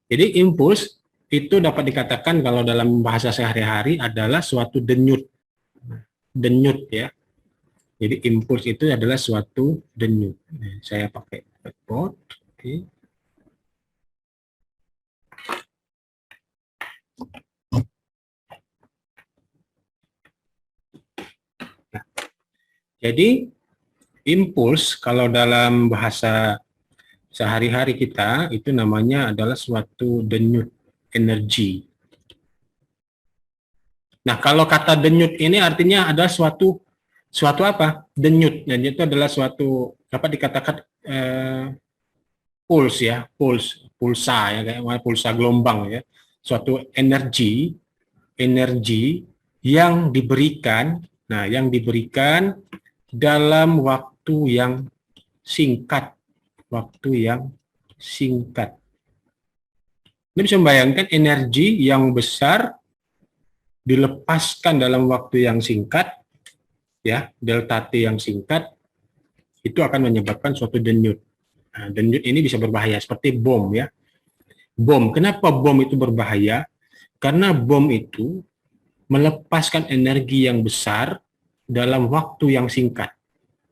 Jadi impuls itu dapat dikatakan kalau dalam bahasa sehari-hari adalah suatu denyut. Denyut ya. Jadi impuls itu adalah suatu denyut. Nah, saya pakai whiteboard. Oke. Nah, jadi impuls kalau dalam bahasa sehari-hari kita itu namanya adalah suatu denyut energi. Nah, kalau kata denyut ini artinya adalah suatu apa? Denyut. Dan itu adalah suatu dapat dikatakan pulse ya, pulsa ya, kayak pulsa gelombang ya. Suatu energi yang diberikan, yang diberikan dalam waktu yang singkat. Anda bisa membayangkan energi yang besar dilepaskan dalam waktu yang singkat, ya, delta T yang singkat, itu akan menyebabkan suatu denyut. Nah, denyut ini bisa berbahaya, seperti bom ya. Bom, kenapa bom itu berbahaya? Karena bom itu melepaskan energi yang besar dalam waktu yang singkat.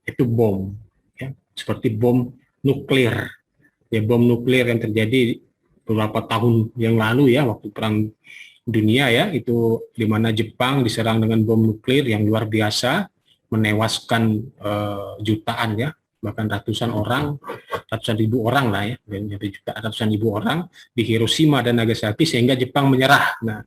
Itu bom, ya. Seperti bom nuklir. Ya, bom nuklir yang terjadi beberapa tahun yang lalu ya, waktu perang dunia ya, itu di mana Jepang diserang dengan bom nuklir yang luar biasa, menewaskan jutaan ya, bahkan ratusan ribu orang lah ya, ratusan ribu orang di Hiroshima dan Nagasaki, sehingga Jepang menyerah. Nah,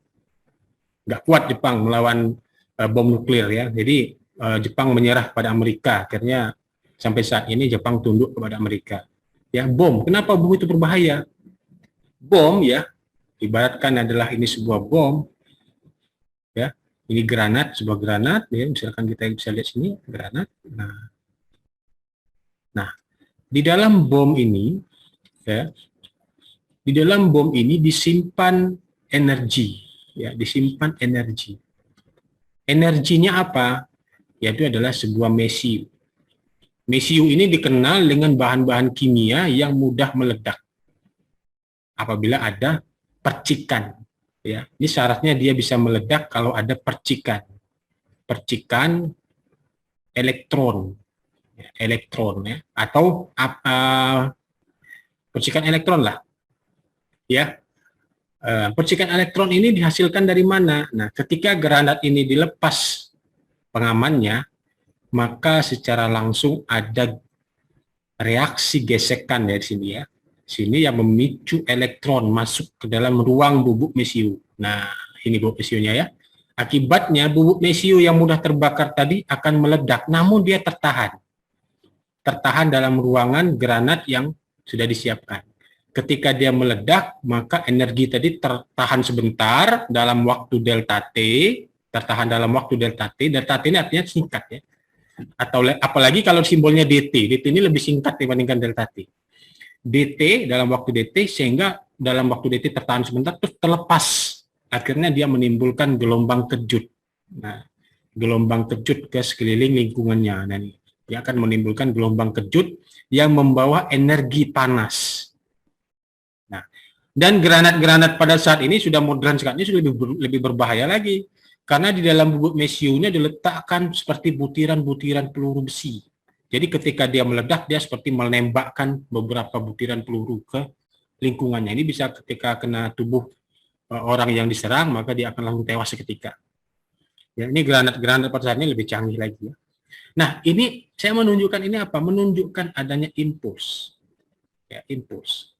nggak kuat Jepang melawan bom nuklir ya, jadi Jepang menyerah pada Amerika. Akhirnya sampai saat ini Jepang tunduk kepada Amerika. Ya, bom. Kenapa bom itu berbahaya? Bom ya, ibaratkan adalah ini sebuah bom, ya, ini granat, sebuah granat, ya, misalkan kita bisa lihat sini granat. Nah, di dalam bom ini, ya, di dalam bom ini disimpan energi, ya, disimpan energi. Energinya apa? Yaitu adalah sebuah mesiu. Mesiu ini dikenal dengan bahan-bahan kimia yang mudah meledak apabila ada percikan. Ya, ini syaratnya dia bisa meledak kalau ada percikan elektron, ya, atau percikan elektron lah, ya. Percikan elektron ini dihasilkan dari mana? Nah, ketika granat ini dilepas pengamannya, maka secara langsung ada reaksi gesekan dari sini ya. Sini yang memicu elektron masuk ke dalam ruang bubuk mesiu. Nah, ini bubuk mesiunya ya. Akibatnya bubuk mesiu yang mudah terbakar tadi akan meledak, namun dia tertahan dalam ruangan granat yang sudah disiapkan. Ketika dia meledak, maka energi tadi tertahan sebentar dalam waktu delta T, delta T ini artinya singkat ya. Atau apalagi kalau simbolnya DT ini lebih singkat dibandingkan delta T. DT dalam waktu DT, sehingga dalam waktu DT tertahan sebentar terus terlepas, akhirnya dia menimbulkan gelombang kejut. Nah, gelombang kejut ke sekeliling lingkungannya, dan dia akan menimbulkan gelombang kejut yang membawa energi panas. Nah, dan granat-granat pada saat ini sudah modern sekali, ini sudah lebih berbahaya lagi, karena di dalam bubuk mesiunya diletakkan seperti butiran-butiran peluru besi. Jadi ketika dia meledak, dia seperti menembakkan beberapa butiran peluru ke lingkungannya. Ini bisa ketika kena tubuh orang yang diserang, maka dia akan langsung tewas seketika. Ya, ini granat-granat pada saat ini lebih canggih lagi. Ya. Nah, ini saya menunjukkan ini apa? Menunjukkan adanya impuls. Ya, impuls.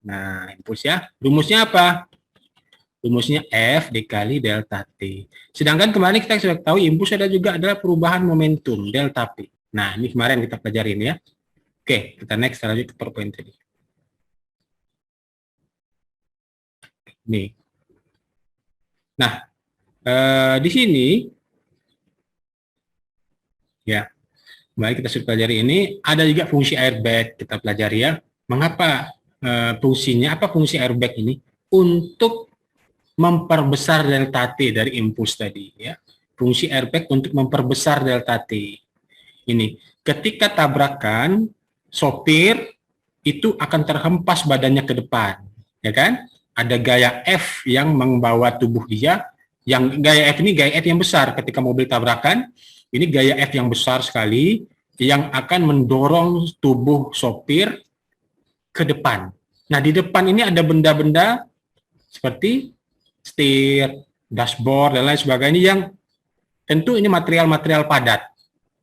Nah, impuls ya. Rumusnya apa? Rumusnya F dikali delta T. Sedangkan kemarin kita sudah tahu impuls adalah perubahan momentum delta P. Nah, ini kemarin kita pelajarin ya. Oke, kita next lanjut ke PowerPoint tadi. Nih. Nah, di sini ya, baik kita sudah pelajari ini, ada juga fungsi airbag kita pelajari ya. Mengapa fungsinya? Apa fungsi airbag ini? Untuk memperbesar delta T dari impuls tadi ya. Fungsi airbag untuk memperbesar delta T. Ini ketika tabrakan, sopir itu akan terhempas badannya ke depan, ya kan? Ada gaya F yang membawa tubuh dia, yang gaya F ini gaya F yang besar ketika mobil tabrakan, ini gaya F yang besar sekali, yang akan mendorong tubuh sopir ke depan. Nah, di depan ini ada benda-benda seperti setir, dashboard, dan lain sebagainya yang tentu ini material-material padat.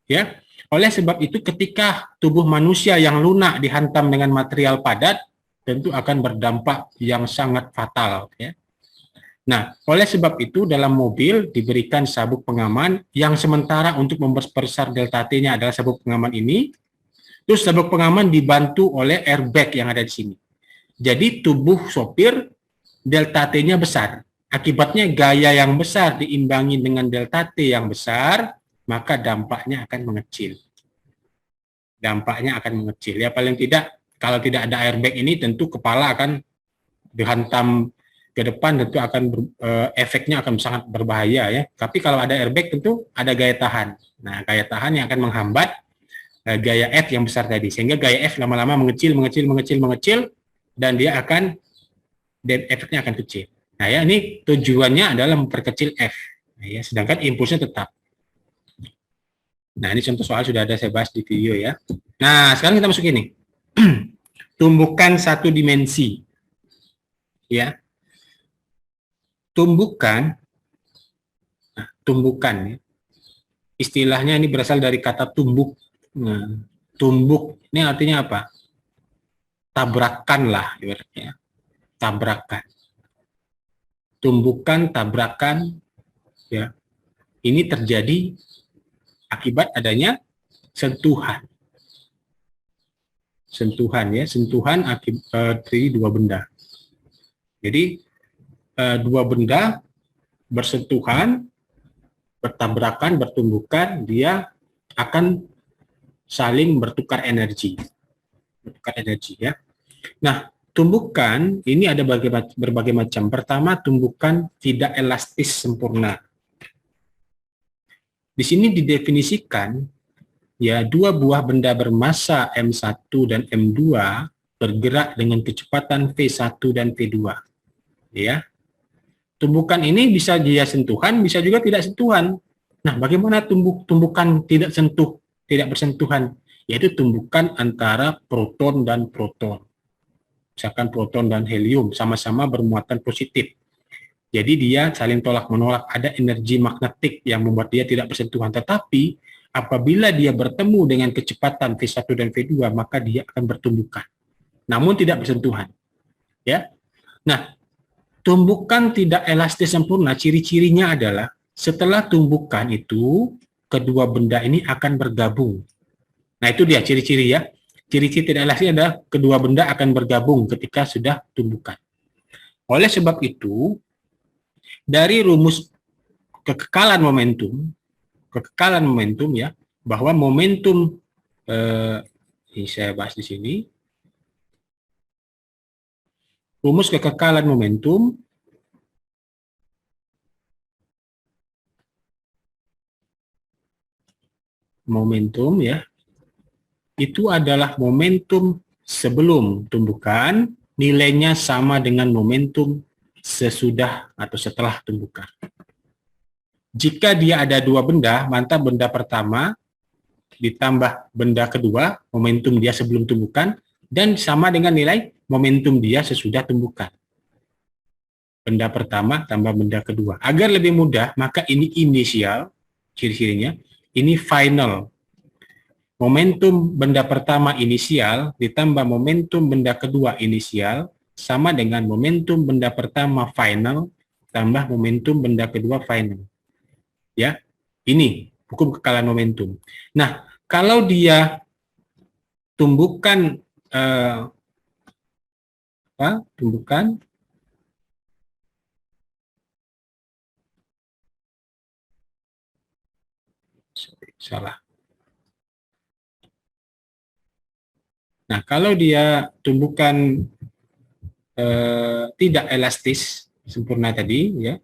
Ya, oleh sebab itu ketika tubuh manusia yang lunak dihantam dengan material padat, tentu akan berdampak yang sangat fatal. Ya. Nah, oleh sebab itu dalam mobil diberikan sabuk pengaman yang sementara untuk memperbesar delta T-nya adalah sabuk pengaman ini. Terus sabuk pengaman dibantu oleh airbag yang ada di sini. Jadi tubuh sopir delta T-nya besar. Akibatnya gaya yang besar diimbangi dengan delta T yang besar, maka dampaknya akan mengecil. Dampaknya akan mengecil. Ya paling tidak, kalau tidak ada airbag ini tentu kepala akan dihantam ke depan, tentu akan efeknya akan sangat berbahaya ya. Tapi kalau ada airbag tentu ada gaya tahan. Nah, gaya tahan yang akan menghambat gaya F yang besar tadi, sehingga gaya F lama-lama mengecil, dan dia akan, dan efeknya akan kecil. Nah ya, ini tujuannya adalah memperkecil F. Nah, ya, sedangkan impulsnya tetap. Nah ini contoh soal sudah ada saya bahas di video ya. Nah sekarang kita masuk ini. Tumbukan satu dimensi. Ya. Tumbukan. Nah, tumbukan ya. Istilahnya ini berasal dari kata tumbuk. Nah, tumbuk ini artinya apa? Tabrakan lah ibaratnya. Tabrakan. Tumbukan, tabrakan, ya. Ini terjadi akibat adanya sentuhan. Sentuhan ya, sentuhan akibat dari dua benda. Jadi dua benda bersentuhan, bertabrakan, bertumbukan, dia akan saling bertukar energi. Bertukar energi ya. Nah, tumbukan ini ada berbagai macam. Pertama, tumbukan tidak elastis sempurna. Di sini didefinisikan ya dua buah benda bermassa M1 dan M2 bergerak dengan kecepatan V1 dan V2. Ya. Tumbukan ini bisa dia sentuhan, bisa juga tidak sentuhan. Nah, bagaimana tumbukan tidak bersentuhan? Yaitu tumbukan antara proton dan proton. Misalkan proton dan helium sama-sama bermuatan positif. Jadi dia saling tolak-menolak, ada energi magnetik yang membuat dia tidak bersentuhan. Tetapi apabila dia bertemu dengan kecepatan V1 dan V2, maka dia akan bertumbukan. Namun tidak bersentuhan. Ya. Nah, tumbukan tidak elastis sempurna, ciri-cirinya adalah setelah tumbukan itu, kedua benda ini akan bergabung. Nah, itu dia ciri-ciri ya. Ciri-ciri tidak elastis adalah kedua benda akan bergabung ketika sudah tumbukan. Oleh sebab itu, dari rumus kekekalan momentum ya, bahwa momentum ini saya bahas di sini. Rumus kekekalan momentum ya, itu adalah momentum sebelum tumbukan, nilainya sama dengan momentum sesudah atau setelah tumbukan. Jika dia ada dua benda, maka benda pertama ditambah benda kedua, momentum dia sebelum tumbukan, dan sama dengan nilai momentum dia sesudah tumbukan. Benda pertama tambah benda kedua. Agar lebih mudah, maka ini inisial, ciri-cirinya, ini final. Momentum benda pertama inisial ditambah momentum benda kedua inisial sama dengan momentum benda pertama final tambah momentum benda kedua final. Ya, ini hukum kekekalan momentum. Nah, kalau dia tumbukan tumbukan salah. Nah, kalau dia tumbukan tidak elastis sempurna tadi, ya,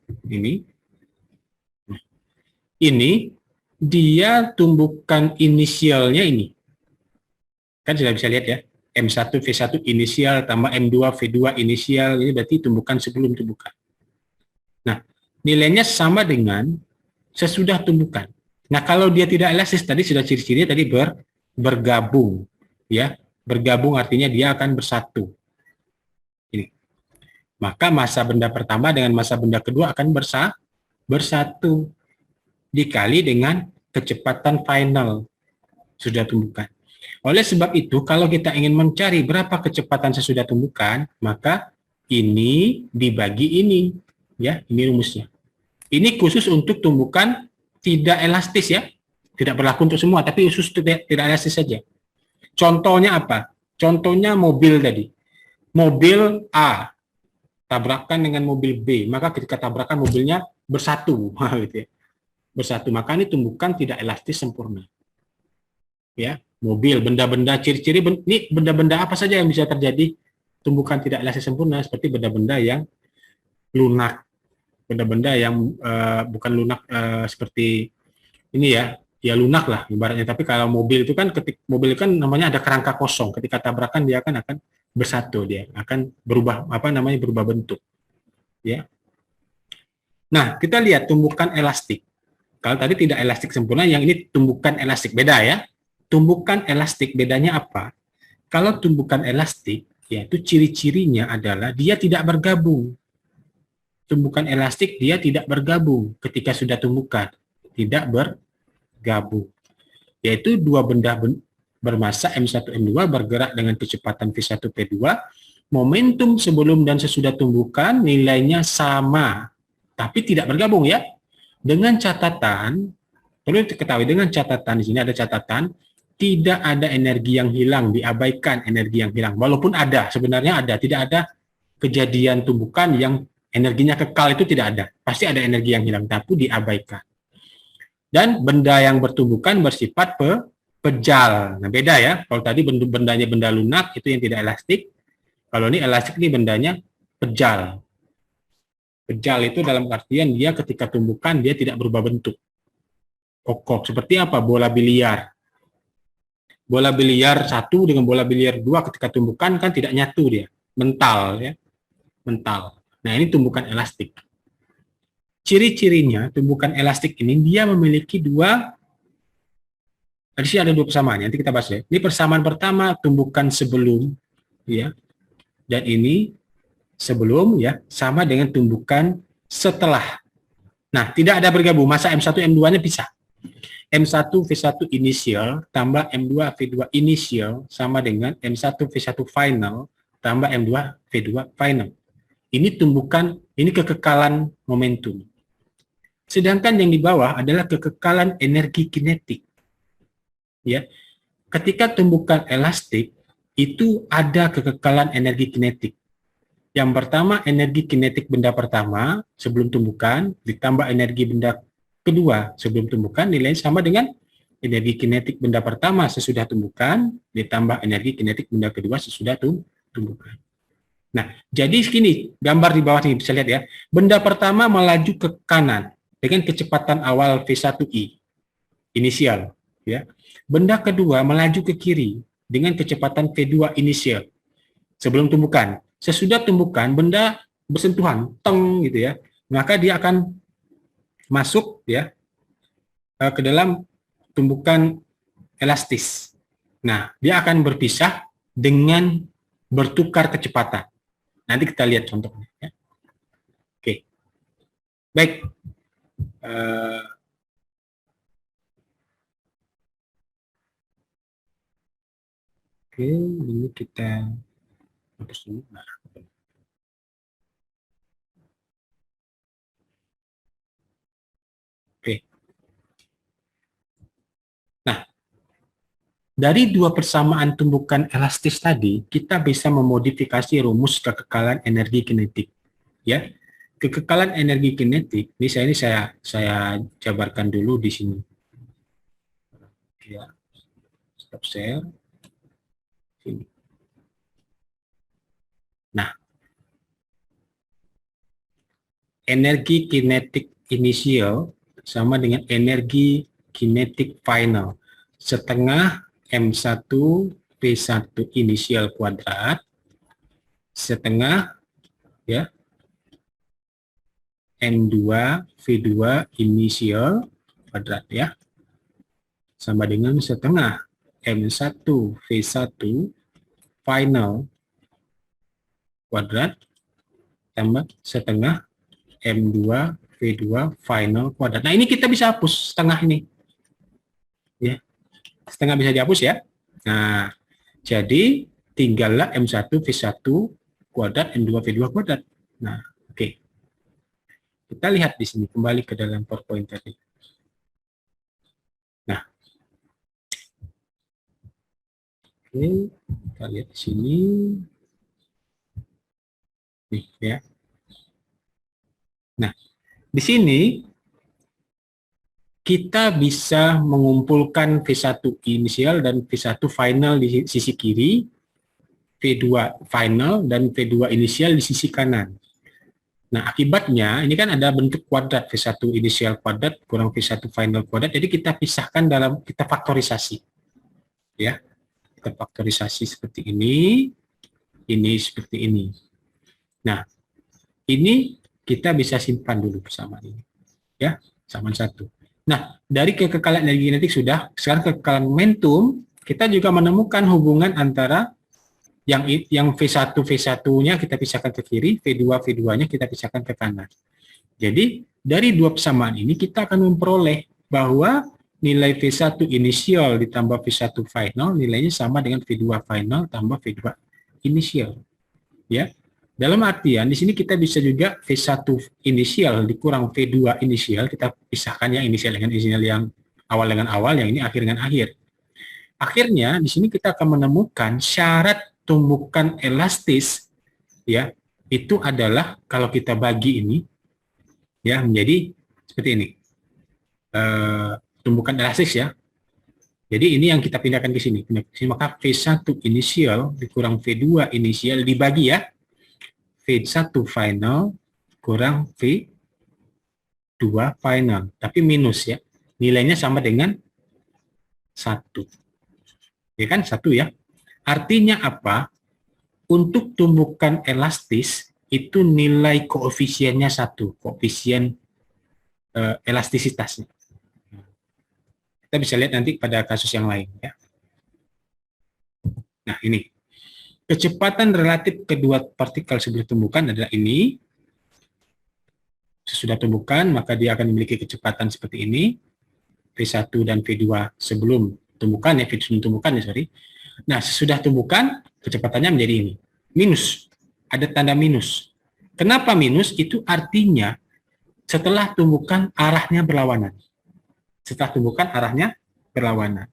ini dia tumbukan inisialnya ini, kan sudah bisa lihat ya. M1V1 inisial tambah M2V2 inisial, ini berarti tumbukan sebelum tumbukan. Nah, nilainya sama dengan sesudah tumbukan. Nah, kalau dia tidak elastis, tadi sudah ciri-cirinya tadi bergabung, ya. Bergabung artinya dia akan bersatu. Ini. Maka massa benda pertama dengan massa benda kedua akan bersatu dikali dengan kecepatan final sudah tumbukan. Oleh sebab itu, kalau kita ingin mencari berapa kecepatan sesudah tumbukan, maka ini dibagi ini, ya, ini rumusnya. Ini khusus untuk tumbukan tidak elastis, ya, tidak berlaku untuk semua, tapi khusus tidak elastis saja. Contohnya apa? Contohnya mobil tadi, mobil A tabrakan dengan mobil B, maka ketika tabrakan mobilnya bersatu, gitu ya, bersatu. Maka ini tumbukan tidak elastis sempurna. Ya, mobil, benda-benda, ciri-ciri ini benda-benda apa saja yang bisa terjadi tumbukan tidak elastis sempurna, seperti benda-benda yang lunak, benda-benda yang bukan lunak seperti ini ya lunak lah ibaratnya. Tapi kalau mobil itu kan mobil kan namanya ada kerangka kosong, ketika tabrakan dia akan bersatu, dia akan berubah berubah bentuk, ya. Nah, kita lihat tumbukan elastik. Kalau tadi tidak elastik sempurna, yang ini tumbukan elastik, beda ya. Tumbukan elastik bedanya apa? Kalau tumbukan elastik, yaitu ciri-cirinya adalah dia tidak bergabung. Tumbukan elastik dia tidak bergabung ketika sudah tumbukan, tidak bergabung. Yaitu dua benda bermassa M1 M2 bergerak dengan kecepatan V1 P2, momentum sebelum dan sesudah tumbukan nilainya sama, tapi tidak bergabung, ya. Dengan catatan, perlu diketahui dengan catatan, di sini ada catatan, tidak ada energi yang hilang, diabaikan energi yang hilang. Walaupun ada, sebenarnya ada, tidak ada kejadian tumbukan yang energinya kekal, itu tidak ada. Pasti ada energi yang hilang, tapi diabaikan. Dan benda yang bertumbukan bersifat pejal. Nah, beda ya. Kalau tadi bendanya benda lunak, itu yang tidak elastik. Kalau ini elastik, ini bendanya pejal. Pejal itu dalam artian dia ketika tumbukan, dia tidak berubah bentuk. Kokoh. Seperti apa? Bola biliar. Bola biliar 1 dengan bola biliar 2 ketika tumbukan kan tidak nyatu dia, mental, ya, mental. Nah, ini tumbukan elastik. Ciri-cirinya tumbukan elastik ini dia memiliki tadi sih ada dua persamaan, nanti kita bahas ya. Ini persamaan pertama tumbukan sebelum, ya, dan ini sebelum, ya, sama dengan tumbukan setelah. Nah, tidak ada bergabung, masa M1 M2-nya pisah. M1V1 inisial tambah M2V2 inisial sama dengan M1V1 final tambah M2V2 final. Ini tumbukan, ini kekekalan momentum. Sedangkan yang di bawah adalah kekekalan energi kinetik. Ya. Ketika tumbukan elastik, itu ada kekekalan energi kinetik. Yang pertama, energi kinetik benda pertama sebelum tumbukan ditambah energi benda kedua sebelum tumbukan, nilainya sama dengan energi kinetik benda pertama sesudah tumbukan ditambah energi kinetik benda kedua sesudah tumbukan. Nah, jadi gini, gambar di bawah ini bisa lihat ya. Benda pertama melaju ke kanan dengan kecepatan awal V1I inisial, ya. Benda kedua melaju ke kiri dengan kecepatan V2 inisial sebelum tumbukan. Sesudah tumbukan benda bersentuhan, teng gitu ya. Maka dia akan masuk, ya, ke dalam tumbukan elastis. Nah, dia akan berpisah dengan bertukar kecepatan. Nanti kita lihat contohnya. Ya. Oke, baik. Oke, ini kita hapus dulu. Nah. Oke. Nah, dari dua persamaan tumbukan elastis tadi, kita bisa memodifikasi rumus kekekalan energi kinetik. Ya, kekekalan energi kinetik. Ini saya jabarkan dulu di sini. Ya, stop share. Sini. Nah, energi kinetik inisial sama dengan energi kinetik final. Setengah M1 V1 inisial kuadrat setengah ya M2 V2 inisial kuadrat ya sama dengan setengah M1 V1 final kuadrat tambah setengah M2 V2 final kuadrat. Nah, ini kita bisa hapus setengah ini. Ya. Setengah bisa dihapus ya. Nah, jadi tinggallah M1 V1 kuadrat M2 V2 kuadrat. Nah, oke. Kita lihat di sini kembali ke dalam PowerPoint tadi. Nah, oke, kita lihat di sini. Nih ya. Nah, di sini kita bisa mengumpulkan V1 inisial dan V1 final di sisi kiri, V2 final dan V2 inisial di sisi kanan. Nah, akibatnya ini kan ada bentuk kuadrat V1 inisial kuadrat kurang V1 final kuadrat. Jadi kita pisahkan kita faktorisasi. Ya. Kita faktorisasi seperti ini seperti ini. Nah, ini kita bisa simpan dulu bersama ini. Ya, sama satu. Nah, dari kekekalan energi kinetik sudah, sekarang kekekalan momentum, kita juga menemukan hubungan antara yang V1-nya kita pisahkan ke kiri, V2-nya kita pisahkan ke kanan. Jadi, dari dua persamaan ini kita akan memperoleh bahwa nilai V1 inisial ditambah V1 final nilainya sama dengan V2 final tambah V2 inisial. Ya. Dalam artian di sini kita bisa juga V1 inisial dikurang V2 inisial, kita pisahkan yang inisial dengan inisial yang awal dengan awal, yang ini akhir dengan akhir. Akhirnya di sini kita akan menemukan syarat tumbukan elastis ya, itu adalah kalau kita bagi ini ya menjadi seperti ini. Tumbukan elastis ya. Jadi ini yang kita pindahkan ke sini. Maka V1 inisial dikurang V2 inisial dibagi ya. V1 final kurang V2 final. Tapi minus ya. Nilainya sama dengan 1. Ya kan? 1 ya. Artinya apa? Untuk tumbukan elastis, itu nilai koefisiennya 1. Koefisien elastisitasnya. Kita bisa lihat nanti pada kasus yang lain. Ya. Nah, ini. Kecepatan relatif kedua partikel sebelum tumbukan adalah ini. Sesudah tumbukan, maka dia akan memiliki kecepatan seperti ini. V1 dan V2 sebelum tumbukan, ya, V1 sebelum tumbukan, ya, sorry. Nah, sesudah tumbukan, kecepatannya menjadi ini. Minus. Ada tanda minus. Kenapa minus? Itu artinya setelah tumbukan arahnya berlawanan. Setelah tumbukan arahnya berlawanan.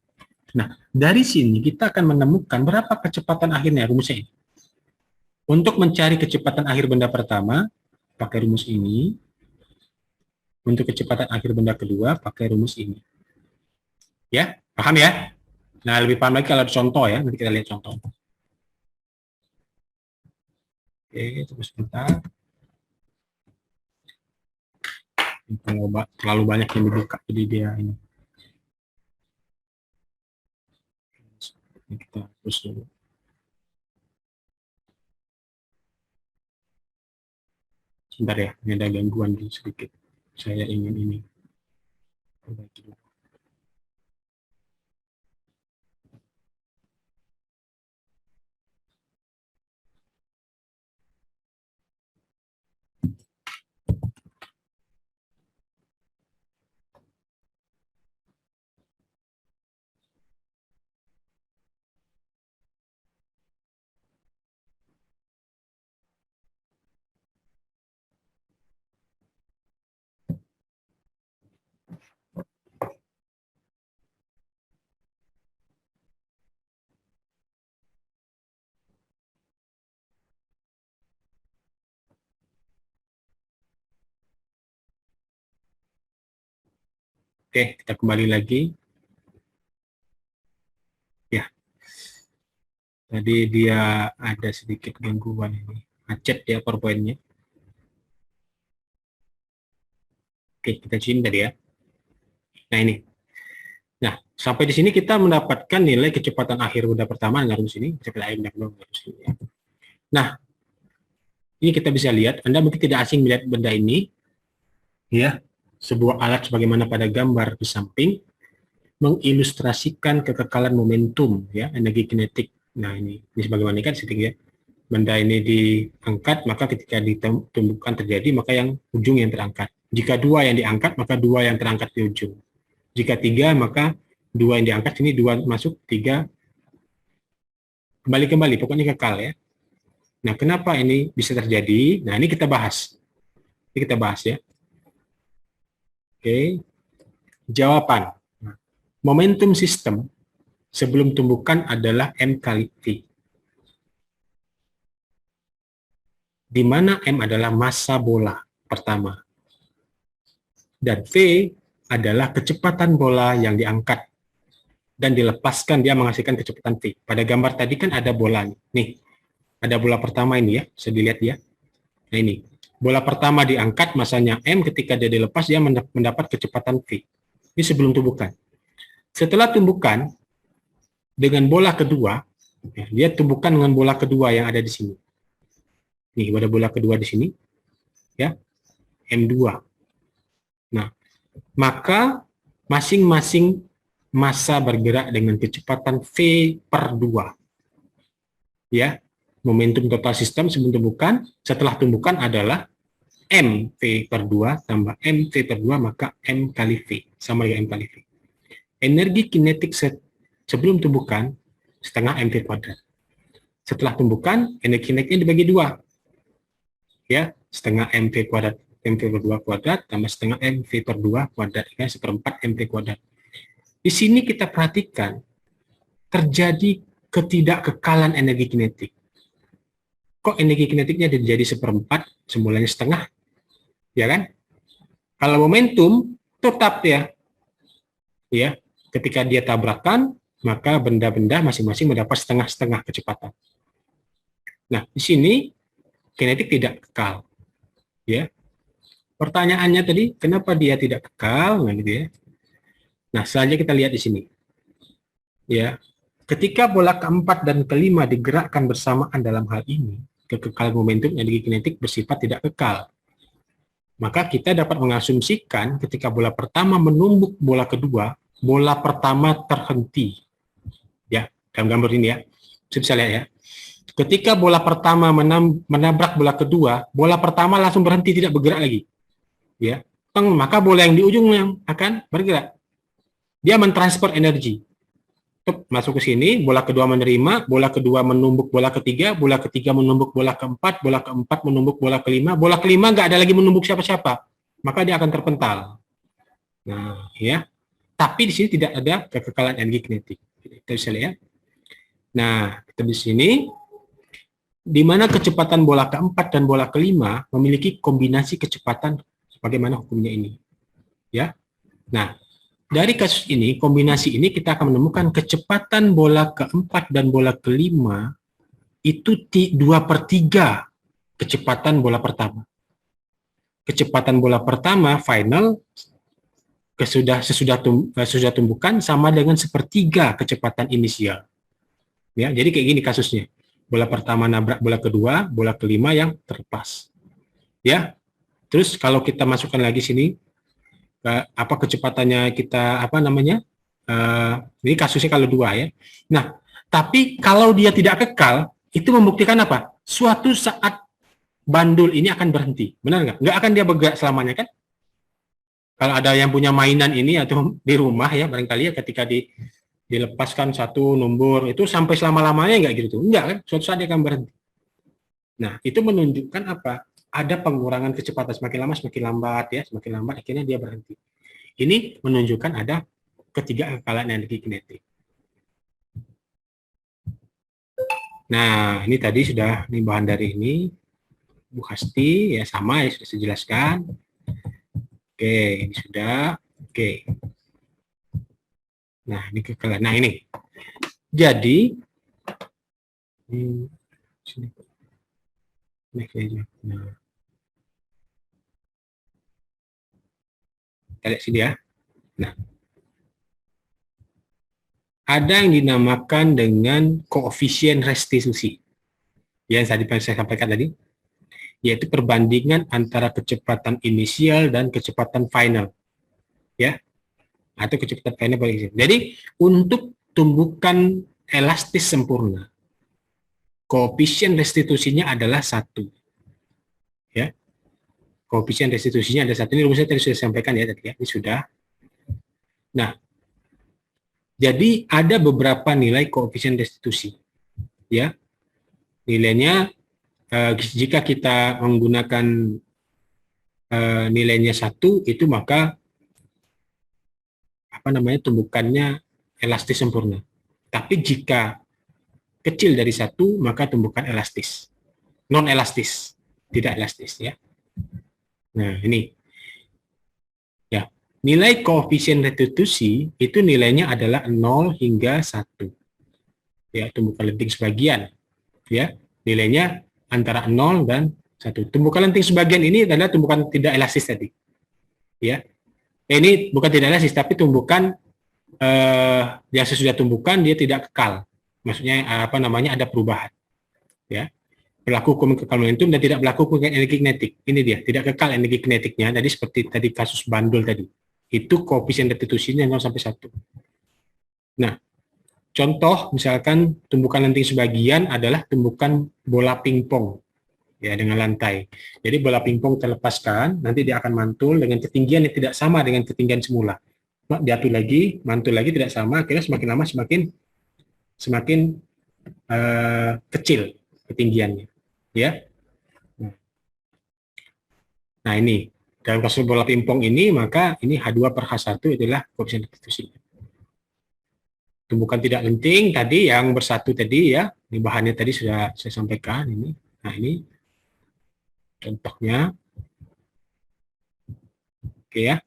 Nah, dari sini kita akan menemukan berapa kecepatan akhirnya, rumusnya ini. Untuk mencari kecepatan akhir benda pertama, pakai rumus ini. Untuk kecepatan akhir benda kedua, pakai rumus ini. Ya, paham ya? Nah, lebih paham lagi kalau ada contoh ya, nanti kita lihat contoh. Oke, tunggu sebentar. Terlalu banyak yang dibuka, jadi dia ini. Kita hapus dulu. Sebentar ya, ini ada gangguan sedikit. Saya ingin ini. Oke, kita kembali lagi. Ya, tadi dia ada sedikit gangguan ini. Macet ya PowerPoint-nya. Oke, kita zoom tadi ya. Nah ini. Nah, sampai di sini kita mendapatkan nilai kecepatan akhir benda pertama dengan rumus ini, kecepatan akhir benda kedua dengan rumus ini. Nah, ini kita bisa lihat, Anda mungkin tidak asing melihat benda ini, ya, sebuah alat sebagaimana pada gambar di samping, mengilustrasikan kekekalan momentum, ya, energi kinetik. Nah, ini sebagaimana kan sedikit ya. Benda ini diangkat, maka ketika ditumbuhkan terjadi, maka yang ujung yang terangkat. Jika dua yang diangkat, maka dua yang terangkat di ujung. Jika tiga, maka dua yang diangkat, ini dua masuk, tiga kembali, pokoknya kekal ya. Nah, kenapa ini bisa terjadi? Nah, ini kita bahas. Ini kita bahas ya. Oke, jawaban. Momentum sistem sebelum tumbukan adalah M kali V. Di mana M adalah massa bola pertama. Dan V adalah kecepatan bola yang diangkat dan dilepaskan, dia menghasilkan kecepatan V. Pada gambar tadi kan ada bola nih. Ada bola pertama ini ya, bisa dilihat ya. Nah ini, bola pertama diangkat, masanya M, ketika dia dilepas, dia mendapat kecepatan V. Ini sebelum tumbukan. Setelah tumbukan, dengan bola kedua, ya, dia tumbukan dengan bola kedua yang ada di sini. Nih, ada bola kedua di sini, ya, M2. Nah, maka masing-masing massa bergerak dengan kecepatan V per 2. Ya, momentum total sistem sebelum tumbukan, setelah tumbukan adalah M V per 2 tambah M V per 2, maka M kali V, sama dengan M kali V. Energi kinetik sebelum tumbukan, setengah M V kuadrat. Setelah tumbukan, energi kinetiknya dibagi 2. Ya, setengah M V kuadrat, M V per 2 kuadrat, tambah setengah M V per 2 kuadrat, ya, seperempat M V kuadrat. Di sini kita perhatikan, terjadi ketidakkekalan energi kinetik. Kok energi kinetiknya jadi seperempat, semulanya setengah, ya kan? Kalau momentum tetap ya, ketika dia tabrakan, maka benda-benda masing-masing mendapat setengah-setengah kecepatan. Nah, di sini kinetik tidak kekal, ya. Pertanyaannya tadi, kenapa dia tidak kekal? Nah, gitu ya. Nah, selanjutnya kita lihat di sini, ya. Ketika bola keempat dan kelima digerakkan bersamaan dalam hal ini, kekekalan momentum energi kinetik bersifat tidak kekal. Maka kita dapat mengasumsikan ketika bola pertama menumbuk bola kedua, bola pertama terhenti. Ya, dalam gambar ini ya. Saya bisa lihat ya. Ketika bola pertama menabrak bola kedua, bola pertama langsung berhenti, tidak bergerak lagi. Ya. Maka bola yang di ujungnya akan bergerak. Dia mentransfer energi. Masuk ke sini, bola kedua menerima, bola kedua menumbuk bola ketiga menumbuk bola keempat menumbuk bola kelima nggak ada lagi menumbuk siapa-siapa, maka dia akan terpental. Nah, ya. Tapi di sini tidak ada kekekalan energi kinetik. Kita bisa lihat. Nah, kita di sini, di mana kecepatan bola keempat dan bola kelima memiliki kombinasi kecepatan sebagaimana hukumnya ini. Ya. Nah, dari kasus ini, kombinasi ini kita akan menemukan kecepatan bola keempat dan bola kelima itu 2/3 kecepatan bola pertama. Kecepatan bola pertama final sesudah tumbukan sama dengan 1/3 kecepatan inisial. Ya, jadi kayak gini kasusnya. Bola pertama nabrak bola kedua, bola kelima yang terlepas. Ya. Terus kalau kita masukkan lagi sini, apa kecepatannya kita ini kasusnya kalau 2 ya. Nah, tapi kalau dia tidak kekal, itu membuktikan apa? Suatu saat bandul ini akan berhenti, benar nggak? Nggak akan dia bergerak selamanya kan? Kalau ada yang punya mainan ini atau di rumah ya, barangkali ya, ketika dilepaskan satu nombor itu sampai selama-lamanya nggak gitu, nggak kan? Suatu saat dia akan berhenti. Nah, itu menunjukkan apa? Ada pengurangan kecepatan, semakin lama semakin lambat ya, semakin lambat akhirnya dia berhenti. Ini menunjukkan ada ketidakkekalan energi kinetik. Nah, ini tadi sudah ini bahan dari ini Bu Hasti ya, sama ya, sudah saya jelaskan. Oke, ini sudah. Oke. Nah, ini kekekalan. Nah, ini. Jadi sini. Next aja. Nah, kita lihat sini ya. Nah, ada yang dinamakan dengan koefisien restitusi. Yang tadi saya sampaikan tadi, yaitu perbandingan antara kecepatan inisial dan kecepatan final. Ya, atau kecepatan final. Jadi, untuk tumbukan elastis sempurna, koefisien restitusinya adalah 1. Ya. Koefisien restitusinya ada 1. Ini rumusnya tadi sudah sampaikan ya tadi ya. Ini sudah. Nah, jadi ada beberapa nilai koefisien restitusi. Ya. Nilainya jika kita menggunakan nilainya 1 itu maka tumbukannya elastis sempurna. Tapi jika kecil dari 1 maka tumbukan elastis. Non elastis, tidak elastis ya. Nah, ini. Ya. Nilai koefisien restitusi itu nilainya adalah 0 hingga 1. Ya, tumbukan lenting sebagian. Ya, nilainya antara 0 dan 1. Tumbukan lenting sebagian ini adalah tumbukan tidak elastis tadi. Ya. Ini bukan tidak elastis tapi tumbukan yang sesudah tumbukan dia tidak kekal. Maksudnya ada perubahan. Ya. Berlaku hukum kekal momentum dan tidak berlaku hukum energi kinetik. Ini dia, tidak kekal energi kinetiknya. Tadi seperti tadi kasus bandul tadi. Itu koefisien restitusinya 0 sampai 1. Nah, contoh misalkan tumbukan lenting sebagian adalah tumbukan bola pingpong ya dengan lantai. Jadi bola pingpong terlepaskan, nanti dia akan mantul dengan ketinggian yang tidak sama dengan ketinggian semula. Jatuh lagi, mantul lagi tidak sama, akhirnya semakin lama semakin kecil ketinggiannya. Ya. Nah ini, dalam kasus bola pingpong ini, maka ini H2 per H1 adalah koefisien restitusi. Tumbukan tidak lenting tadi yang bersatu tadi ya, ini bahannya tadi sudah saya sampaikan ini. Nah ini contohnya. Oke ya.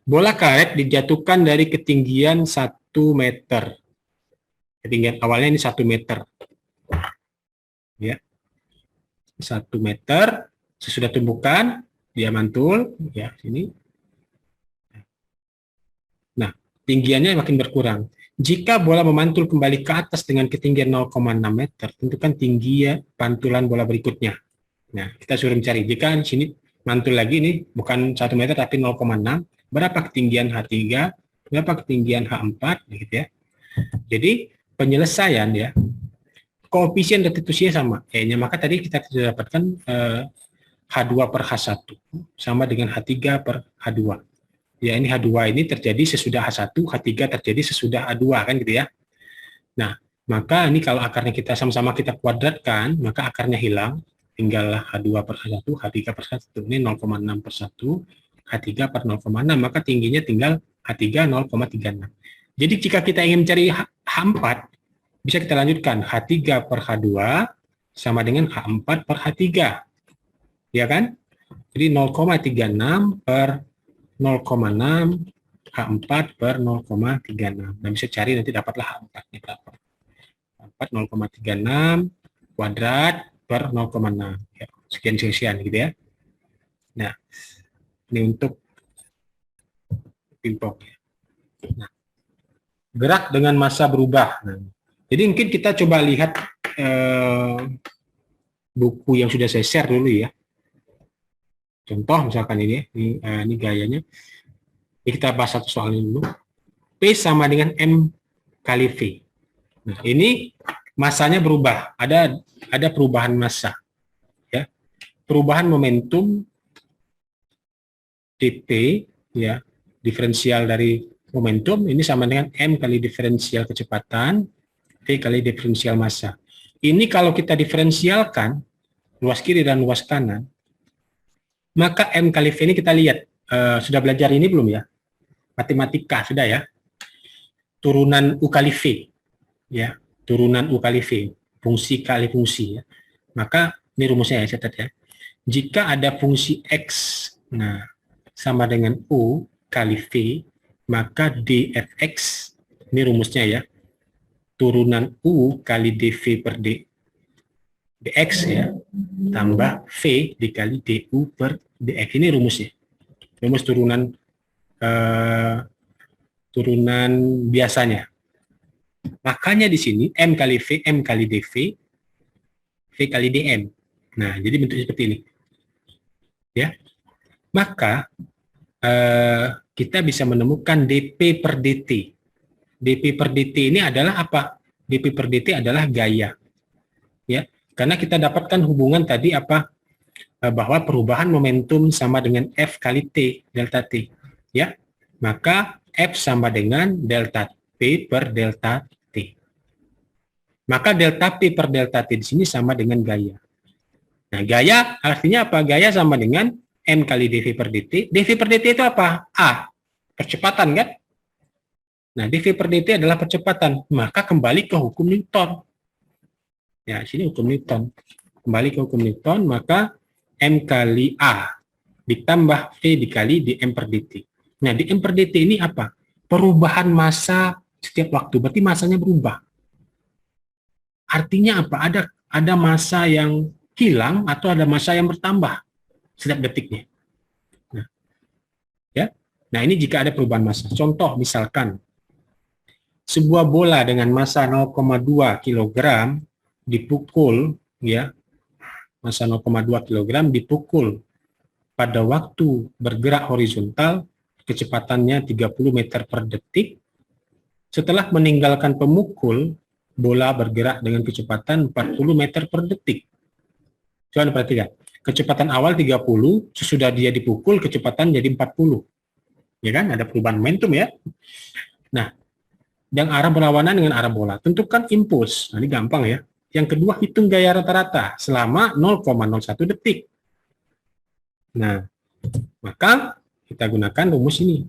Bola karet dijatuhkan dari ketinggian 1 meter. Ketinggian awalnya ini 1 meter. Ya. 1 meter, sesudah tumbukan, dia mantul, ya sini. Nah, tinggiannya makin berkurang. Jika bola memantul kembali ke atas dengan ketinggian 0,6 meter, tentukan tinggi pantulan bola berikutnya. Nah, kita suruh mencari. Jika di sini mantul lagi, ini bukan 1 meter tapi 0,6, berapa ketinggian H3, berapa ketinggian H4, gitu ya. Jadi, penyelesaian ya, koefisien restitusinya sama. E-nya, maka tadi kita sudah dapatkan H2 per H1 sama dengan H3 per H2. Ya, ini H2 ini terjadi sesudah H1, H3 terjadi sesudah H2 kan gitu ya. Nah, maka ini kalau akarnya kita sama-sama kita kuadratkan, maka akarnya hilang, tinggallah H2 per H1, H3 per H1. Ini 0,6 per 1, H3 per 0,6, maka tingginya tinggal H3 0,36. Jadi jika kita ingin mencari H4, bisa kita lanjutkan H3 per H2 sama dengan H4 per H3. Ya kan? Jadi 0,36 per 0,6 H4 per 0,36. Nah, bisa cari nanti dapatlah H4-nya berapa. H4 0,36 kuadrat per 0,6. Ya, sekian-sekian gitu ya. Nah, ini untuk pingpong. Nah, gerak dengan massa berubah. Nah, jadi mungkin kita coba lihat buku yang sudah saya share dulu ya. Contoh misalkan ini gayanya. Ini kita bahas satu soal ini dulu. P sama dengan M kali V. Nah, ini massanya berubah. Ada perubahan massa. Ya. Perubahan momentum dP ya, diferensial dari momentum ini sama dengan M kali diferensial kecepatan V kali diferensial massa. Ini kalau kita diferensialkan luas kiri dan luas kanan, maka M kali V ini kita lihat. Sudah belajar ini belum ya? Matematika sudah ya? Turunan U kali V. Ya, turunan U kali V. Fungsi kali fungsi ya. Maka ini rumusnya ya, catat ya. Jika ada fungsi X, nah, sama dengan U kali V, maka dfx, ini rumusnya ya, turunan U kali dV per dx ya, tambah V dikali du per dx. Ini rumusnya. Rumus turunan biasanya. Makanya di sini M kali V, M kali dV, V kali dm. Nah, jadi bentuknya seperti ini. Ya, maka kita bisa menemukan dP per dt. dP per dt ini adalah apa? dP per dt adalah gaya. Ya, karena kita dapatkan hubungan tadi apa? Bahwa perubahan momentum sama dengan F kali T, delta T. Ya, maka F sama dengan delta P per delta T. Maka delta P per delta T di sini sama dengan gaya. Nah, gaya artinya apa? Gaya sama dengan M kali dV per dt. dV per dt itu apa? A, percepatan kan? Nah, dV per dt adalah percepatan. Maka kembali ke hukum Newton. Ya, sini hukum Newton. Kembali ke hukum Newton, maka M kali A ditambah V dikali dm per dt. Nah, dm per dt ini apa? Perubahan massa setiap waktu. Berarti massanya berubah. Artinya apa? Ada massa yang hilang atau ada massa yang bertambah setiap detiknya. Nah, ya. Nah, ini jika ada perubahan massa. Contoh misalkan sebuah bola dengan massa 0,2 kg dipukul, ya, massa 0,2 kg dipukul pada waktu bergerak horizontal, kecepatannya 30 meter per detik. Setelah meninggalkan pemukul, bola bergerak dengan kecepatan 40 meter per detik. Coba perhatikan, kecepatan awal 30, sesudah dia dipukul kecepatan jadi 40. Ya kan, ada perubahan momentum ya. Nah, yang arah berlawanan dengan arah bola. Tentukan impuls. Nah, ini gampang ya. Yang kedua, hitung gaya rata-rata selama 0,01 detik. Nah, maka kita gunakan rumus ini.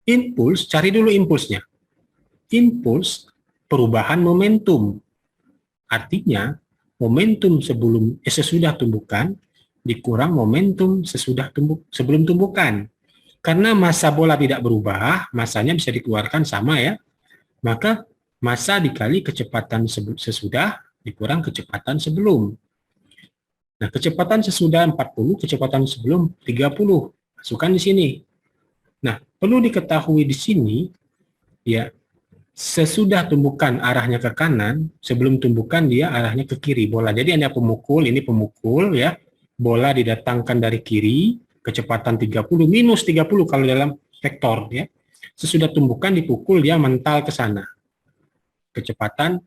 Impuls, cari dulu impulsnya. Impuls perubahan momentum. Artinya, momentum sesudah tumbukan dikurang momentum sebelum tumbukan. Karena massa bola tidak berubah, massanya bisa dikeluarkan sama ya. Maka massa dikali kecepatan sesudah dikurang kecepatan sebelum. Nah, kecepatan sesudah 40, kecepatan sebelum 30. Masukkan di sini. Nah, perlu diketahui di sini, ya, sesudah tumbukan arahnya ke kanan, sebelum tumbukan dia arahnya ke kiri bola. Jadi ada pemukul, ini pemukul ya. Bola didatangkan dari kiri, kecepatan 30 minus 30 kalau dalam vektor ya. Sesudah tumbukan dipukul dia mental ke sana. Kecepatan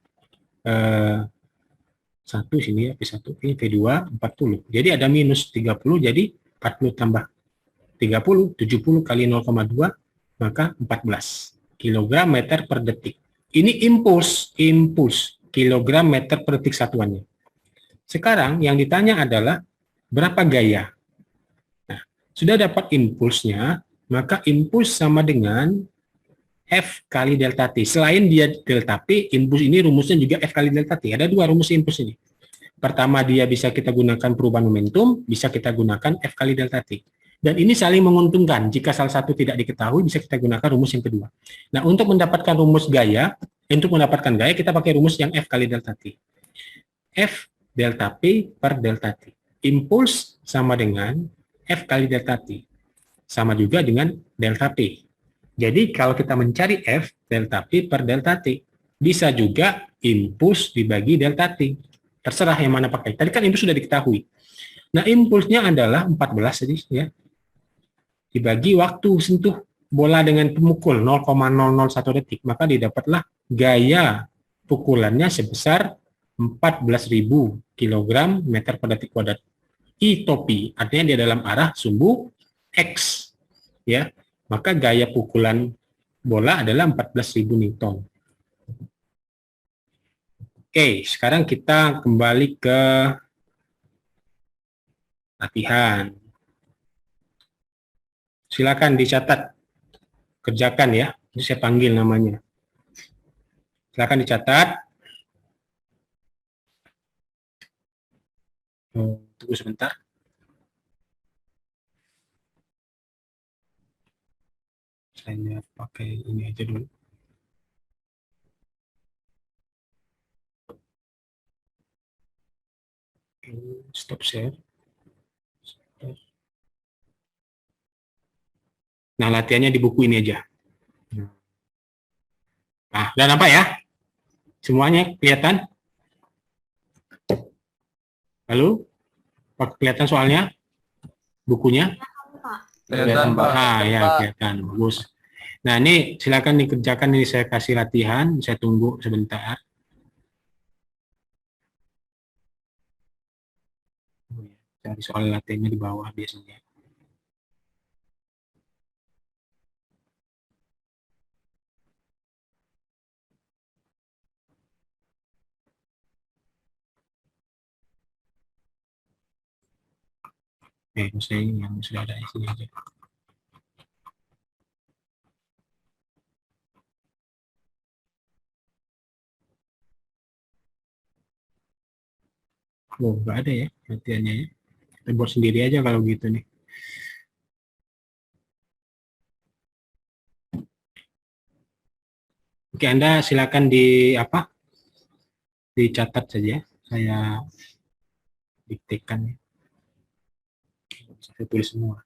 satu sini ya, V1, ini V2 40. Jadi ada minus 30 jadi 40 tambah 30, 70 kali 0,2 maka 14 kilogram meter per detik. Ini impuls kilogram meter per detik satuannya. Sekarang yang ditanya adalah berapa gaya. Nah, sudah dapat impulsnya, maka impuls sama dengan F kali delta T. Selain dia delta P, impuls ini rumusnya juga F kali delta T. Ada dua rumus impuls ini. Pertama, dia bisa kita gunakan perubahan momentum, bisa kita gunakan F kali delta T. Dan ini saling menguntungkan. Jika salah satu tidak diketahui, bisa kita gunakan rumus yang kedua. Nah, untuk mendapatkan rumus gaya, kita pakai rumus yang F kali delta T. F delta P per delta T. Impuls sama dengan F kali delta T. Sama juga dengan delta P. Jadi, kalau kita mencari F delta P per delta T, bisa juga impuls dibagi delta T. Terserah yang mana pakai. Tadi kan impuls sudah diketahui. Nah, impulsnya adalah 14 tadi ya. Dibagi waktu sentuh bola dengan pemukul 0,001 detik, maka didapatlah gaya pukulannya sebesar 14.000 kg meter per detik kuadrat. I topi, artinya dia dalam arah sumbu X. Ya, maka gaya pukulan bola adalah 14.000 Newton. Oke, sekarang kita kembali ke latihan. Silakan dicatat, kerjakan ya. Ini saya panggil namanya. Silakan dicatat. Tunggu sebentar. Saya pakai ini aja dulu. Stop share. Nah, latihannya di buku ini aja. Nah, udah nampak ya? Semuanya kelihatan? Lalu, kelihatan soalnya? Bukunya? Kelihatan, Pak. Ah, ya, kelihatan. Bagus. Nah, ini silakan dikerjakan. Ini saya kasih latihan. Saya tunggu sebentar. Cari soal latihannya di bawah biasanya. Saya yang sudah ada di sini aja. Oh, nggak ada ya latihannya ya. Kita buat sendiri aja kalau gitu nih. Oke, Anda silakan dicatat saja. Saya diktekan ya. Saya tulis semua.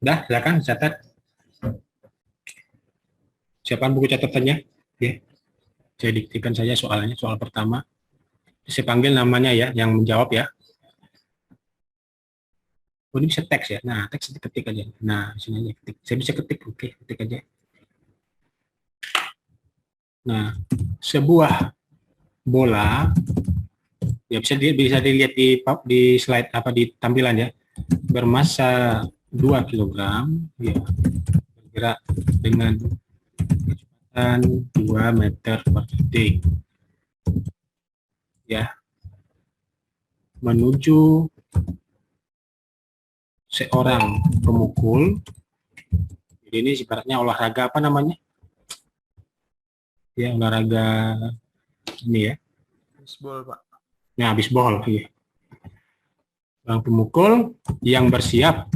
Udah, silakan catat. Siapkan buku catatannya. Ya. Saya diktekan saja soalnya, soal pertama. Saya panggil namanya ya, yang menjawab ya. Oh, ini bisa teks ya. Nah, teks diketik aja. Nah, sini aja ketik. Saya bisa ketik, oke, ketik aja. Nah, sebuah bola ya bisa dilihat di slide apa di tampilan ya. Bermasa 2 kilogram ya, bergerak dengan kecepatan 2 meter per detik ya, menuju seorang pemukul. Jadi ini ibaratnya olahraga apa namanya? Ya, olahraga ini ya. Bisbol, Pak. Nah, bisbol ya. Seorang pemukul yang bersiap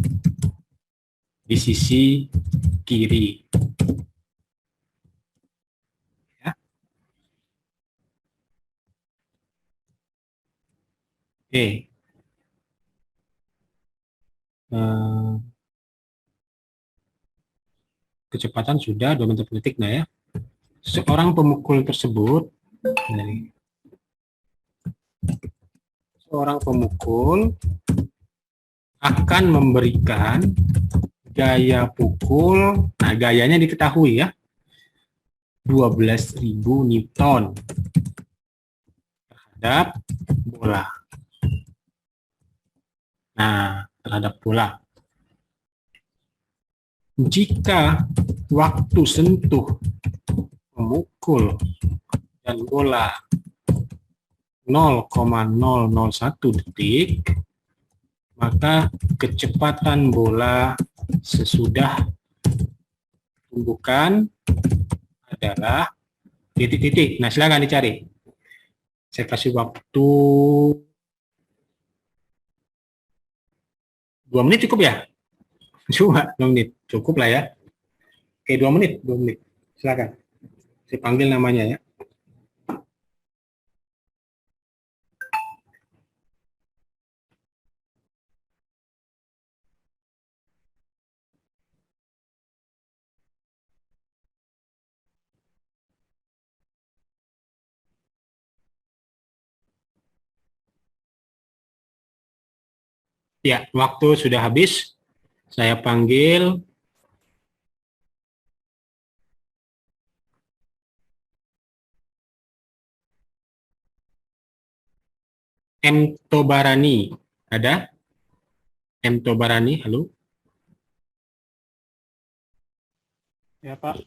di sisi kiri. Ya. Oke. Kecepatan sudah 2 meter per detik. Nah ya, seorang pemukul tersebut, seorang pemukul akan memberikan gaya pukul, nah gayanya diketahui ya, 12.000 Newton terhadap bola. Nah, terhadap bola. Jika waktu sentuh pemukul dan bola 0,001 detik, maka kecepatan bola sesudah tumbukan adalah titik-titik. Nah, silakan dicari. Saya kasih waktu 2 menit cukup ya? Cuma 2 menit. Cukup lah ya. Oke, 2 menit. 2 menit. Silakan. Saya panggil namanya ya. Ya, waktu sudah habis. Saya panggil M. Tobarani. Ada? M. Tobarani, halo? Ya, Pak.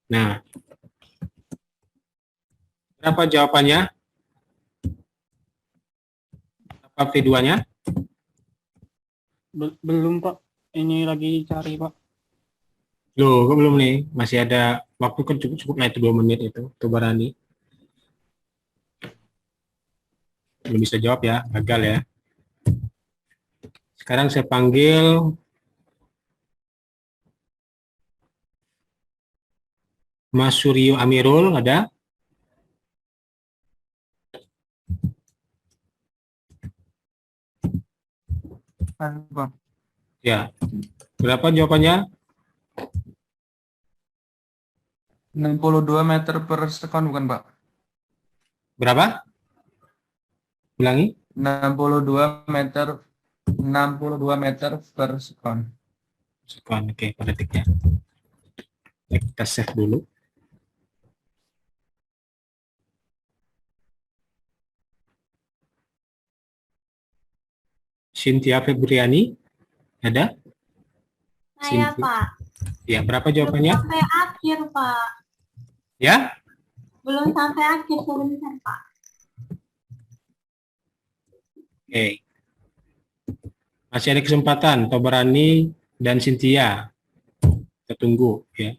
Nah, berapa jawabannya? Apa V2-nya? Belum, Pak. Ini lagi cari, Pak. Loh, kok belum nih? Masih ada waktu kan cukup lah itu 2 menit itu, Tobarani. Belum bisa jawab ya, gagal ya. Sekarang saya panggil Mas Suryo Amirul, ada? Bang. Ya. Berapa jawabannya? 62 meter per sekon bukan, Pak? Berapa? Ulangi. 62 meter 62 meter per sekon. Sekon, oke, per detik ya. Kita save dulu. Cynthia Febriani, ada? Saya, Cynthia. Pak. Ya, berapa Belum jawabannya? sampai akhir, Pak. Ya? Belum sampai akhir sebentar, Pak. Oke. Masih ada kesempatan, Tobarani dan Cynthia. Kita tunggu ya.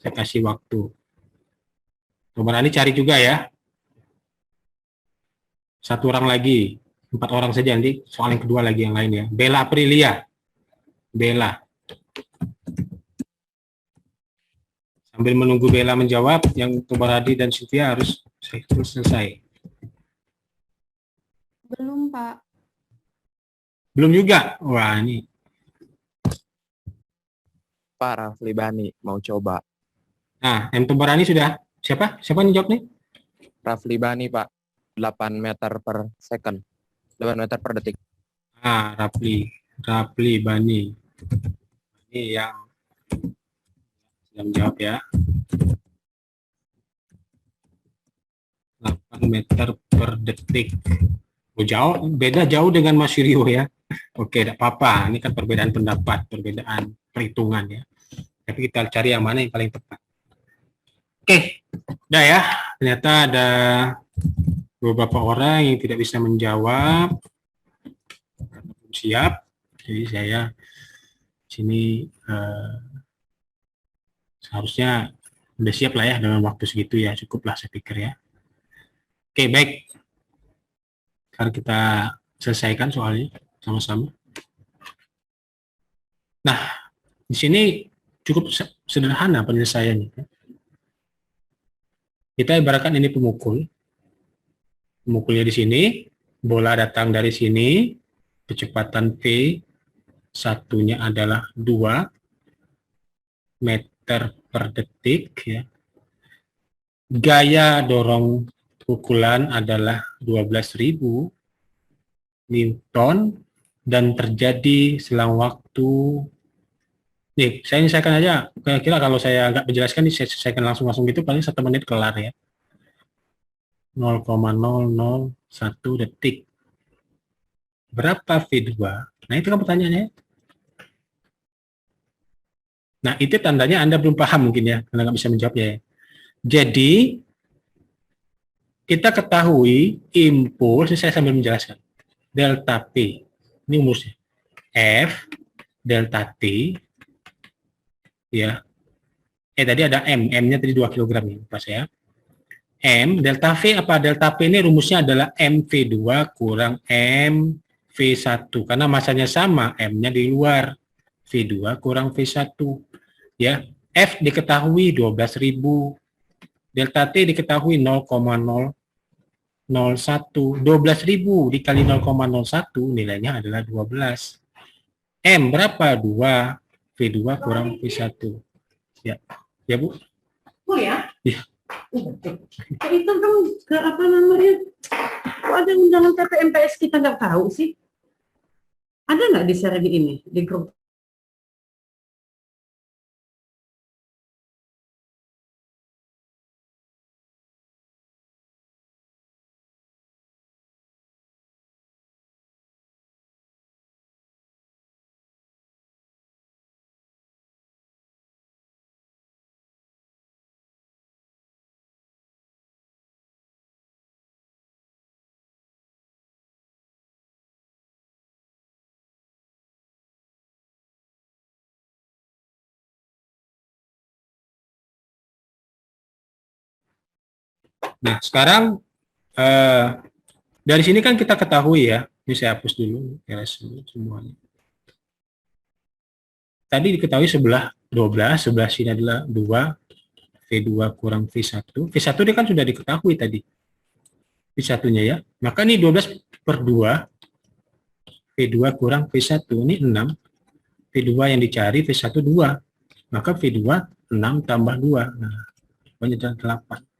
Saya kasih waktu. Tobarani cari juga ya. Satu orang lagi. 4 orang saja, nanti soal yang kedua lagi yang lain ya. Bella Aprilia. Bella. Sambil menunggu Bella menjawab, yang Tobarani dan Cynthia harus selesai. Belum, Pak. Belum juga? Wah, ini. Pak Rafli Bani mau coba. Nah, M. Tobarani sudah. Siapa? Siapa yang jawab nih? Rafli Bani, Pak. 8 meter per second. 8 meter per detik. Ah, Rapli Bani. Ini yang sudah menjawab ya. 8 meter per detik. Oh, jauh, beda jauh dengan Mas Rio ya. Oke, tidak apa-apa. Ini kan perbedaan pendapat, perbedaan perhitungan ya. Tapi kita cari yang mana yang paling tepat. Oke, udah ya. Ternyata ada beberapa orang yang tidak bisa menjawab karena belum siap. Jadi saya sini seharusnya udah siap lah ya dengan waktu segitu ya, cukuplah saya pikir ya. Oke, baik. Sekarang kita selesaikan soalnya sama-sama. Nah, di sini cukup sederhana penyelesaiannya. Kita ibaratkan ini pemukul. Pemukulnya di sini, bola datang dari sini, kecepatan V satunya adalah 2 meter per detik ya. Gaya dorong pukulan adalah 12.000 Newton dan terjadi selang waktu. Nih, saya selesaikan aja. Kira-kira kalau saya agak menjelaskan, saya selesaikan langsung gitu, paling 1 menit kelar ya. 0,001 detik. Berapa V2? Nah, itu kan pertanyaannya. Nah, itu tandanya Anda belum paham mungkin ya, karena nggak bisa menjawab ya. Jadi, kita ketahui impuls, saya sambil menjelaskan. Delta P, ini rumusnya. F, delta T, ya. Tadi ada M, M-nya tadi 2 kg ya, pas ya. M, delta V apa? Delta P ini rumusnya adalah MV2 kurang MV1. Karena masanya sama, M-nya di luar. V2 kurang V1. Ya, F diketahui 12.000. Delta T diketahui 0,001. 12.000 dikali 0,01 nilainya adalah 12. M berapa? 2. V2 kurang V1. Ya, ya Bu? Oh ya? Iya. Itu dong ke apa namanya? Kok ada undangan TPMPS kita nggak tahu sih? Ada nggak di share di ini di grup? Nah, sekarang dari sini kan kita ketahui ya, ini saya hapus dulu semuanya. Tadi diketahui sebelah 12, sebelah sini adalah 2, V2 kurang V1. V1 dia kan sudah diketahui tadi. V1-nya ya. Maka ini 12 per 2, V2 kurang V1, ini 6. V2 yang dicari, V1 2. Maka V2 6 tambah 2. Nah, pokoknya 8.